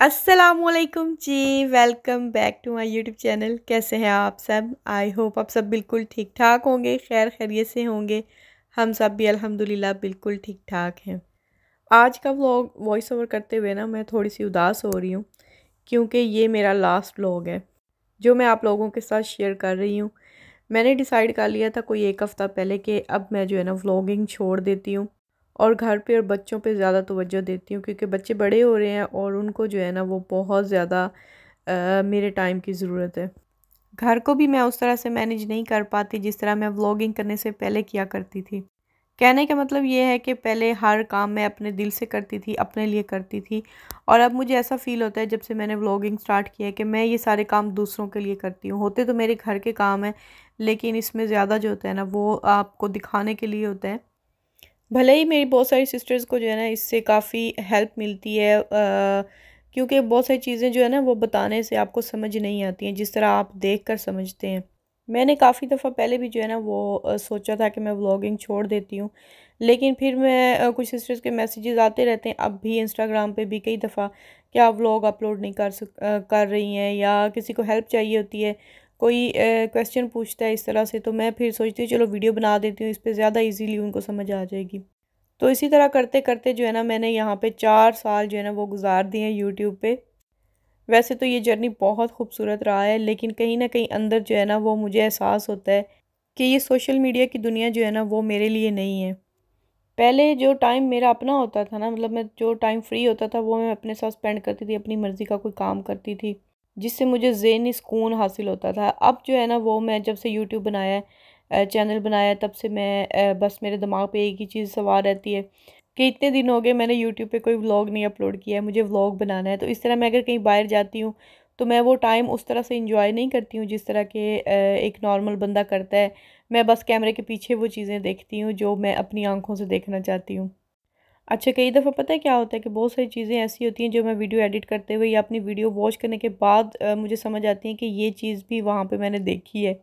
अस्सलामुअलैकुम जी। Welcome back to my YouTube channel. कैसे हैं आप सब? आई होप आप सब बिल्कुल ठीक ठाक होंगे, खैर खैरियत से होंगे। हम सब भी अल्हम्दुलिल्लाह बिल्कुल ठीक ठाक हैं। आज का व्लॉग वॉइस ओवर करते हुए ना मैं थोड़ी सी उदास हो रही हूँ, क्योंकि ये मेरा लास्ट व्लॉग है जो मैं आप लोगों के साथ शेयर कर रही हूँ। मैंने डिसाइड कर लिया था कोई एक हफ़्ता पहले कि अब मैं जो है ना व्लॉगिंग छोड़ देती हूँ और घर पे और बच्चों पे ज़्यादा तवज्जो देती हूँ, क्योंकि बच्चे बड़े हो रहे हैं और उनको जो है ना वो बहुत ज़्यादा मेरे टाइम की ज़रूरत है। घर को भी मैं उस तरह से मैनेज नहीं कर पाती जिस तरह मैं व्लॉगिंग करने से पहले किया करती थी। कहने का मतलब ये है कि पहले हर काम मैं अपने दिल से करती थी, अपने लिए करती थी, और अब मुझे ऐसा फ़ील होता है जब से मैंने व्लॉगिंग स्टार्ट किया है कि मैं ये सारे काम दूसरों के लिए करती हूँ। होते तो मेरे घर के काम हैं, लेकिन इसमें ज़्यादा जो होता है ना वो आपको दिखाने के लिए होता है। भले ही मेरी बहुत सारी सिस्टर्स को जो है ना इससे काफ़ी हेल्प मिलती है, क्योंकि बहुत सारी चीज़ें जो है ना वो बताने से आपको समझ नहीं आती हैं जिस तरह आप देख कर समझते हैं। मैंने काफ़ी दफ़ा पहले भी जो है ना वो सोचा था कि मैं व्लॉगिंग छोड़ देती हूँ, लेकिन फिर मैं कुछ सिस्टर्स के मैसेजेस आते रहते हैं अब भी इंस्टाग्राम पे भी कई दफ़ा कि आप व्लॉग अपलोड नहीं कर रही हैं, या किसी को हेल्प चाहिए होती है, कोई क्वेश्चन पूछता है इस तरह से, तो मैं फिर सोचती हूँ चलो वीडियो बना देती हूँ, इस पे ज़्यादा इजीली उनको समझ आ जाएगी। तो इसी तरह करते करते जो है ना मैंने यहाँ पे 4 साल जो है ना वो गुजार दिए हैं यूट्यूब पे। वैसे तो ये जर्नी बहुत खूबसूरत रहा है, लेकिन कहीं ना कहीं अंदर जो है ना वो मुझे एहसास होता है कि ये सोशल मीडिया की दुनिया जो है ना वो मेरे लिए नहीं है। पहले जो टाइम मेरा अपना होता था ना, मतलब मैं जो टाइम फ्री होता था वो मैं अपने साथ स्पेंड करती थी, अपनी मर्ज़ी का कोई काम करती थी, जिससे मुझे ज़हनी सुकून हासिल होता था। अब जो है ना वो मैं जब से यूट्यूब बनाया है, चैनल बनाया है, तब से मैं बस मेरे दिमाग पे एक ही चीज़ सवार रहती है कि इतने दिन हो गए मैंने यूट्यूब पे कोई व्लॉग नहीं अपलोड किया है, मुझे व्लॉग बनाना है। तो इस तरह मैं अगर कहीं बाहर जाती हूँ तो मैं वो टाइम उस तरह से इंजॉय नहीं करती हूँ जिस तरह के एक नॉर्मल बंदा करता है। मैं बस कैमरे के पीछे वो चीज़ें देखती हूँ जो मैं अपनी आंखों से देखना चाहती हूँ। अच्छा, कई दफ़ा पता है क्या होता है कि बहुत सारी चीज़ें ऐसी होती हैं जो मैं वीडियो एडिट करते हुए या अपनी वीडियो वॉच करने के बाद मुझे समझ आती है कि ये चीज़ भी वहाँ पे मैंने देखी है।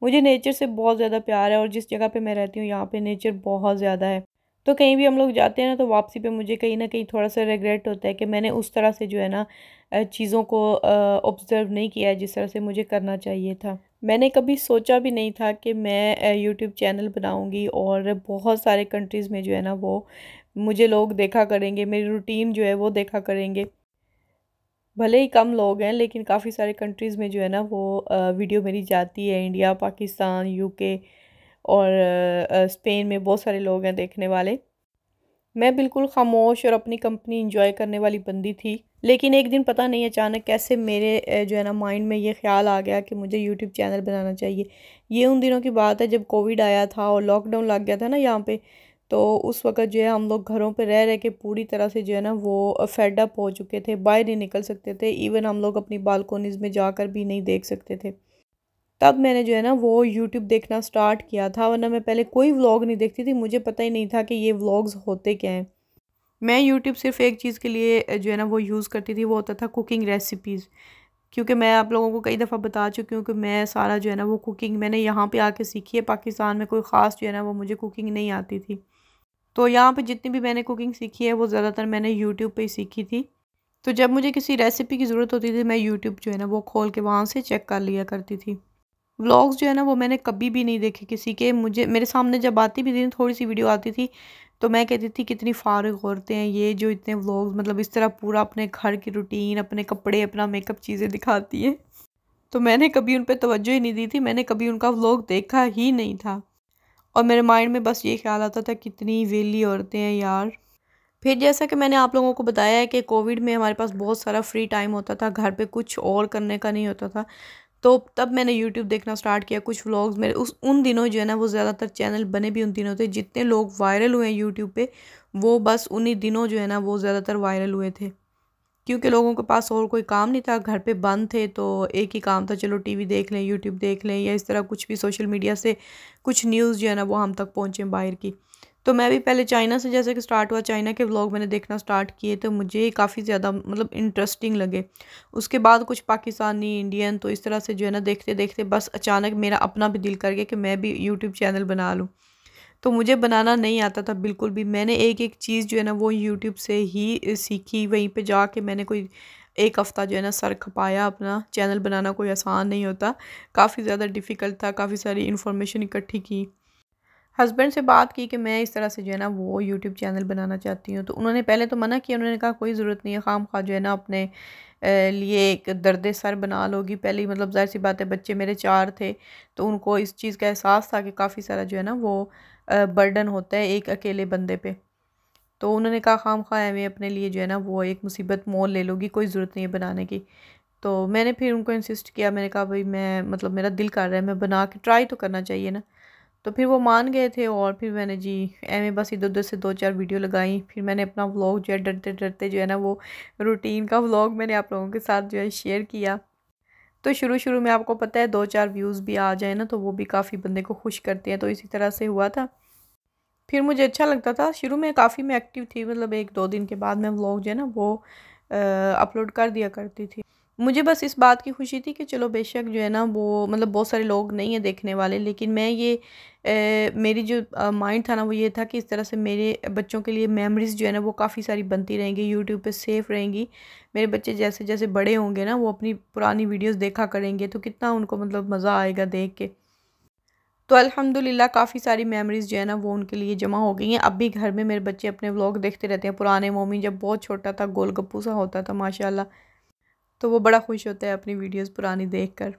मुझे नेचर से बहुत ज़्यादा प्यार है और जिस जगह पे मैं रहती हूँ यहाँ पे नेचर बहुत ज़्यादा है। तो कहीं भी हम लोग जाते हैं ना तो वापसी पे मुझे कहीं न कहीं थोड़ा-सा रिग्रेट होता है कि मैंने उस तरह से जो है ना चीज़ों को ऑब्ज़र्व नहीं किया है जिस तरह से मुझे करना चाहिए था। मैंने कभी सोचा भी नहीं था कि मैं यूट्यूब चैनल बनाऊँगी और बहुत सारे कंट्रीज़ में जो है ना वो मुझे लोग देखा करेंगे, मेरी रूटीन जो है वो देखा करेंगे। भले ही कम लोग हैं, लेकिन काफ़ी सारे कंट्रीज़ में जो है ना वो वीडियो मेरी जाती है। इंडिया, पाकिस्तान, यूके और स्पेन में बहुत सारे लोग हैं देखने वाले। मैं बिल्कुल खामोश और अपनी कंपनी एंजॉय करने वाली बंदी थी, लेकिन एक दिन पता नहीं अचानक कैसे मेरे जो है ना माइंड में ये ख्याल आ गया कि मुझे यूट्यूब चैनल बनाना चाहिए। ये उन दिनों की बात है जब कोविड आया था और लॉकडाउन लग गया था ना यहाँ पे। तो उस वक़्त जो है हम लोग घरों पे रह रह के पूरी तरह से जो है ना वो फेड अप हो चुके थे, बाहर नहीं निकल सकते थे, इवन हम लोग अपनी बालकोनीज़ में जाकर भी नहीं देख सकते थे। तब मैंने जो है ना वो यूट्यूब देखना स्टार्ट किया था, वरना मैं पहले कोई व्लॉग नहीं देखती थी, मुझे पता ही नहीं था कि ये व्लॉग्स होते क्या हैं। मैं यूट्यूब सिर्फ़ एक चीज़ के लिए जो है ना वो यूज़ करती थी, वो होता था कुकिंग रेसिपीज़। क्योंकि मैं आप लोगों को कई दफ़ा बता चुकी हूँ कि मैं सारा जो है ना वो कुकिंग मैंने यहाँ पे आके सीखी है। पाकिस्तान में कोई ख़ास जो है ना वो मुझे कुकिंग नहीं आती थी। तो यहाँ पे जितनी भी मैंने कुकिंग सीखी है वो ज़्यादातर मैंने यूट्यूब पे ही सीखी थी। तो जब मुझे किसी रेसिपी की ज़रूरत होती थी मैं यूट्यूब जो है ना वो खोल के वहाँ से चेक कर लिया करती थी। व्लॉग्स जो है ना वो मैंने कभी भी नहीं देखे किसी के। मुझे मेरे सामने जब आती भी थी, थोड़ी सी वीडियो आती थी, तो मैं कहती थी कितनी फारिग औरतें हैं ये जो इतने व्लॉग्स मतलब इस तरह पूरा अपने घर की रूटीन, अपने कपड़े, अपना मेकअप चीज़ें दिखाती हैं। तो मैंने कभी उन पे तवज्जो ही नहीं दी थी, मैंने कभी उनका व्लॉग देखा ही नहीं था। और मेरे माइंड में बस ये ख्याल आता था कितनी वेली औरतें हैं यार। फिर जैसा कि मैंने आप लोगों को बताया है कि कोविड में हमारे पास बहुत सारा फ्री टाइम होता था, घर पे कुछ और करने का नहीं होता था। तो तब मैंने यूट्यूब देखना स्टार्ट किया। कुछ व्लॉग्स मेरे उस उन दिनों जो है ना वो ज़्यादातर चैनल बने भी उन दिनों थे, जितने लोग वायरल हुए हैं यूट्यूब पे वो बस उन्हीं दिनों जो है ना वो ज़्यादातर वायरल हुए थे, क्योंकि लोगों के पास और कोई काम नहीं था, घर पे बंद थे, तो एक ही काम था चलो टीवी देख लें, यूट्यूब देख लें, या इस तरह कुछ भी सोशल मीडिया से कुछ न्यूज़ जो है ना वो हम तक पहुँचे बाहर की। तो मैं भी पहले चाइना से जैसे कि स्टार्ट हुआ, चाइना के व्लॉग मैंने देखना स्टार्ट किए तो मुझे काफ़ी ज़्यादा मतलब इंटरेस्टिंग लगे। उसके बाद कुछ पाकिस्तानी, इंडियन, तो इस तरह से जो है ना देखते देखते बस अचानक मेरा अपना भी दिल कर गया कि मैं भी यूट्यूब चैनल बना लूँ। तो मुझे बनाना नहीं आता था बिल्कुल भी। मैंने एक एक चीज़ जो है ना वो यूट्यूब से ही सीखी। वहीं पे जाके मैंने कोई एक हफ़्ता जो है ना सर खपाया अपना। चैनल बनाना कोई आसान नहीं होता, काफ़ी ज़्यादा डिफ़िकल्ट था। काफ़ी सारी इन्फॉर्मेशन इकट्ठी की, हस्बैंड से बात की कि मैं इस तरह से जो है ना वो यूट्यूब चैनल बनाना चाहती हूँ। तो उन्होंने पहले तो मना किया, उन्होंने कहा कोई ज़रूरत नहीं है, खामखा जो है ना अपने लिए एक दर्द सर बना लोगी। पहले ही मतलब ज़ाहिर सी बात है, बच्चे मेरे 4 थे तो उनको इस चीज़ का एहसास था कि काफ़ी सारा जो है ना वो बर्डन होता है एक अकेले बंदे पे। तो उन्होंने कहा खामखा मैं अपने लिए जो है ना वो एक मुसीबत मोल ले लोगी, कोई ज़रूरत नहीं है बनाने की। तो मैंने फिर उनको इंसिस्ट किया, मैंने कहा भाई मैं मतलब मेरा दिल कर रहा है, मैं बना के ट्राई तो करना चाहिए ना। तो फिर वो मान गए थे और फिर मैंने जी एम बस इधर उधर से 2-4 वीडियो लगाई। फिर मैंने अपना व्लॉग जो है डरते डरते जो है ना वो रूटीन का व्लॉग मैंने आप लोगों के साथ जो है शेयर किया। तो शुरू शुरू में आपको पता है 2-4 व्यूज़ भी आ जाए ना तो वो भी काफ़ी बंदे को खुश करते हैं। तो इसी तरह से हुआ था। फिर मुझे अच्छा लगता था, शुरू में काफ़ी मैं एक्टिव थी, मतलब 1-2 दिन के बाद मैं व्लॉग जो है ना वो अपलोड कर दिया करती थी। मुझे बस इस बात की खुशी थी कि चलो बेशक जो है ना वो मतलब बहुत सारे लोग नहीं है देखने वाले, लेकिन मैं ये मेरी जो माइंड था ना वो ये था कि इस तरह से मेरे बच्चों के लिए मेमोरीज़ जो है ना वो काफ़ी सारी बनती रहेंगी, यूट्यूब पे सेफ रहेंगी। मेरे बच्चे जैसे जैसे बड़े होंगे ना वो अपनी पुरानी वीडियोज़ देखा करेंगे तो कितना उनको मतलब मज़ा आएगा देख के। तो अल्हम्दुलिल्लाह काफ़ी सारी मेमोरीज़ जो है ना वो उनके लिए जमा हो गई हैं। अब भी घर में मेरे बच्चे अपने व्लॉग देखते रहते हैं पुराने। मोमी जब बहुत छोटा था, गोलगप्पू सा होता था माशाल्लाह, तो वो बड़ा खुश होता है अपनी वीडियोस पुरानी देखकर।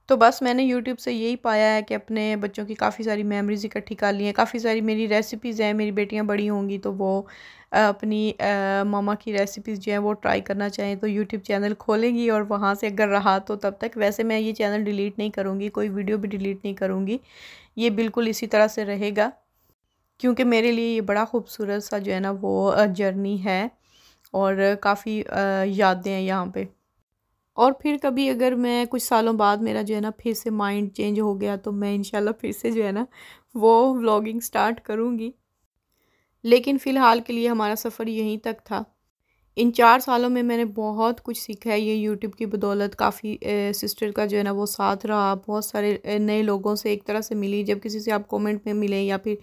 तो बस मैंने यूट्यूब से यही पाया है कि अपने बच्चों की काफ़ी सारी मेमोरीज़ इकट्ठी कर ली हैं। काफ़ी सारी मेरी रेसिपीज़ हैं, मेरी बेटियां बड़ी होंगी तो वो अपनी मामा की रेसिपीज़ जो हैं वो ट्राई करना चाहें तो यूट्यूब चैनल खोलेंगी और वहाँ से अगर रहा तो तब तक। वैसे मैं ये चैनल डिलीट नहीं करूँगी, कोई वीडियो भी डिलीट नहीं करूँगी, ये बिल्कुल इसी तरह से रहेगा, क्योंकि मेरे लिए ये बड़ा खूबसूरत सा जो है ना वो जर्नी है और काफ़ी यादें हैं यहाँ पे। और फिर कभी अगर मैं कुछ सालों बाद मेरा जो है ना फिर से माइंड चेंज हो गया तो मैं इंशाल्लाह फिर से जो है ना वो व्लॉगिंग स्टार्ट करूँगी। लेकिन फ़िलहाल के लिए हमारा सफ़र यहीं तक था। इन 4 सालों में मैंने बहुत कुछ सीखा है, ये यूट्यूब की बदौलत। काफ़ी सिस्टर का जो है ना वो साथ रहा, बहुत सारे नए लोगों से एक तरह से मिली। जब किसी से आप कमेंट में मिले या फिर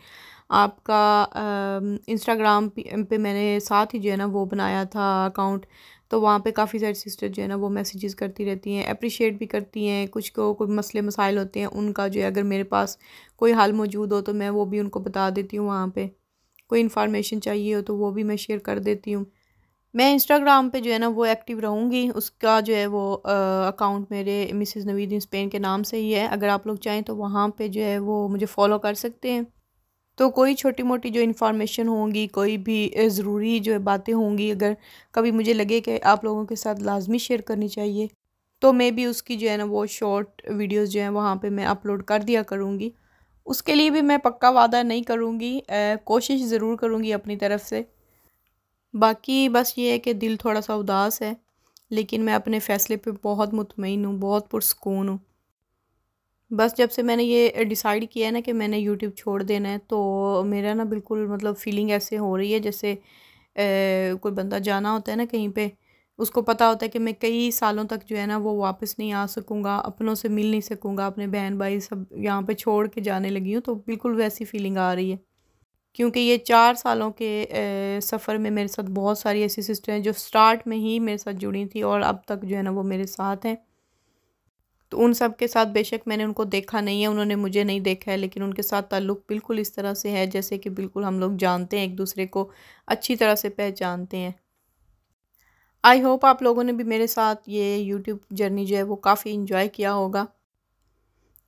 आपका इंस्टाग्राम पे मैंने साथ ही जो है ना वो बनाया था अकाउंट, तो वहाँ पे काफ़ी सारी सिस्टर जो है ना वो मैसेजेस करती रहती हैं, अप्रिशिएट भी करती हैं। कुछ को कोई मसले मसाइल होते हैं उनका जो है अगर मेरे पास कोई हल मौजूद हो तो मैं वो भी उनको बता देती हूँ। वहाँ पे कोई इन्फॉर्मेशन चाहिए हो तो वो भी मैं शेयर कर देती हूँ। मैं इंस्टाग्राम पे जो है ना वो एक्टिव रहूँगी। उसका जो है वो अकाउंट मेरे मिसेस नवीद इन स्पेन के नाम से ही है। अगर आप लोग चाहें तो वहाँ पे जो है वो मुझे फ़ॉलो कर सकते हैं। तो कोई छोटी मोटी जो इन्फॉर्मेशन होंगी, कोई भी ज़रूरी जो बातें होंगी, अगर कभी मुझे लगे कि आप लोगों के साथ लाजमी शेयर करनी चाहिए तो मैं भी उसकी जो है ना वो शॉर्ट वीडियोस जो हैं वहाँ पे मैं अपलोड कर दिया करूँगी। उसके लिए भी मैं पक्का वादा नहीं करूँगी, कोशिश ज़रूर करूँगी अपनी तरफ से। बाकी बस ये है कि दिल थोड़ा सा उदास है, लेकिन मैं अपने फ़ैसले पे बहुत मुतमईन हूँ, बहुत पुरसुकून हूँ। बस जब से मैंने ये डिसाइड किया है ना कि मैंने यूट्यूब छोड़ देना है तो मेरा ना बिल्कुल मतलब फ़ीलिंग ऐसे हो रही है जैसे कोई बंदा जाना होता है ना कहीं पे, उसको पता होता है कि मैं कई सालों तक जो है ना वो वापस नहीं आ सकूँगा, अपनों से मिल नहीं सकूँगा, अपने बहन भाई सब यहाँ पे छोड़ के जाने लगी हूँ। तो बिल्कुल वैसी फ़ीलिंग आ रही है, क्योंकि ये 4 सालों के सफ़र में मेरे साथ बहुत सारी ऐसी सिस्टर हैं जो स्टार्ट में ही मेरे साथ जुड़ी थी और अब तक जो है ना वो मेरे साथ हैं। तो उन सब के साथ बेशक मैंने उनको देखा नहीं है, उन्होंने मुझे नहीं देखा है, लेकिन उनके साथ ताल्लुक़ बिल्कुल इस तरह से है जैसे कि बिल्कुल हम लोग जानते हैं, एक दूसरे को अच्छी तरह से पहचानते हैं। आई होप आप लोगों ने भी मेरे साथ ये यूट्यूब जर्नी जो है वो काफ़ी इंजॉय किया होगा।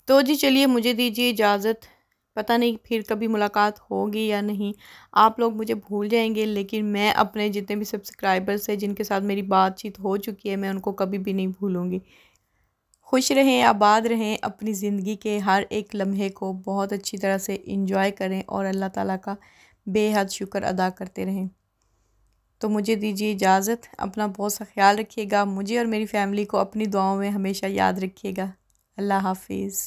तो जी चलिए मुझे दीजिए इजाज़त। पता नहीं फिर कभी मुलाकात होगी या नहीं। आप लोग मुझे भूल जाएंगे, लेकिन मैं अपने जितने भी सब्सक्राइबर्स हैं जिनके साथ मेरी बातचीत हो चुकी है मैं उनको कभी भी नहीं भूलूंगी। खुश रहें, आबाद रहें, अपनी ज़िंदगी के हर एक लम्हे को बहुत अच्छी तरह से इंजॉय करें और अल्लाह ताला का बेहद शुक्र अदा करते रहें। तो मुझे दीजिए इजाज़त। अपना बहुत सा ख्याल रखिएगा, मुझे और मेरी फ़ैमिली को अपनी दुआओं में हमेशा याद रखिएगा। अल्लाह हाफिज़।